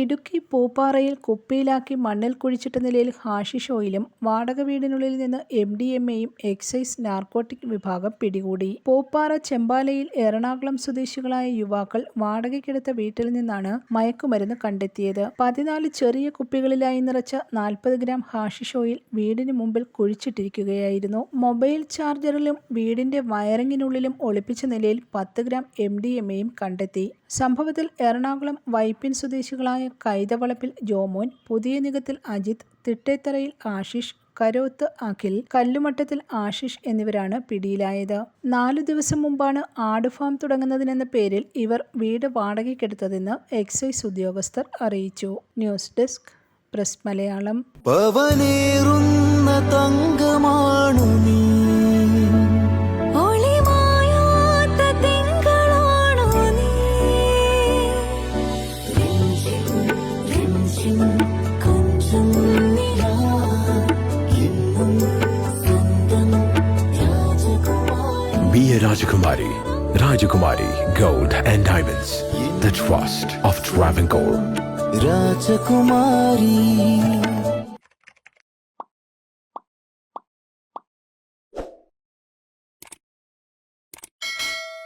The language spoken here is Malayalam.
ഇടുക്കി പൂപ്പാറയിൽ കുപ്പിയിലാക്കി മണ്ണിൽ കുഴിച്ചിട്ട നിലയിൽ ഹാഷിഷ് ഓയിലും വാടക വീടിനുള്ളിൽ നിന്ന് MDMAയും എക്സൈസ് നാർക്കോട്ടിക് വിഭാഗം പിടികൂടി. പൂപ്പാറ ചെമ്പാലയിൽ എറണാകുളം സ്വദേശികളായ യുവാക്കൾ വാടകയ്ക്കെടുത്ത വീട്ടിൽ നിന്നാണ് മയക്കുമരുന്ന് കണ്ടെത്തിയത്. 14 ചെറിയ കുപ്പികളിലായി നിറച്ച 40 ഗ്രാം ഹാഷിഷ് ഓയിൽ വീടിന് മുമ്പിൽ കുഴിച്ചിട്ടിരിക്കുകയായിരുന്നു. മൊബൈൽ ചാർജറിലും വീടിന്റെ വയറിങ്ങിനുള്ളിലും ഒളിപ്പിച്ച നിലയിൽ 10 ഗ്രാം MDMAയും കണ്ടെത്തി. സംഭവത്തിൽ എറണാകുളം വൈപ്പിൻ സ്വദേശികളായ കൈതവളപ്പിൽ ജോമോൻ, പുതിയ നികത്തിൽ അജിത്, തിട്ടേത്തറയിൽ ആശിഷ്, കരോത്ത് അഖിൽ, കല്ലുമട്ടത്തിൽ ആശിഷ് എന്നിവരാണ് പിടിയിലായത്. 4 ദിവസം മുമ്പാണ് ആട് ഫാം തുടങ്ങുന്നതിനെന്ന പേരിൽ ഇവർ വീട് വാടകയ്ക്കെടുത്തതെന്ന് എക്സൈസ് ഉദ്യോഗസ്ഥർ അറിയിച്ചു. News desk press Malayalam. Be a Rajakumari. Rajakumari Gold and Diamonds. The trust of Travancore. Rajakumari.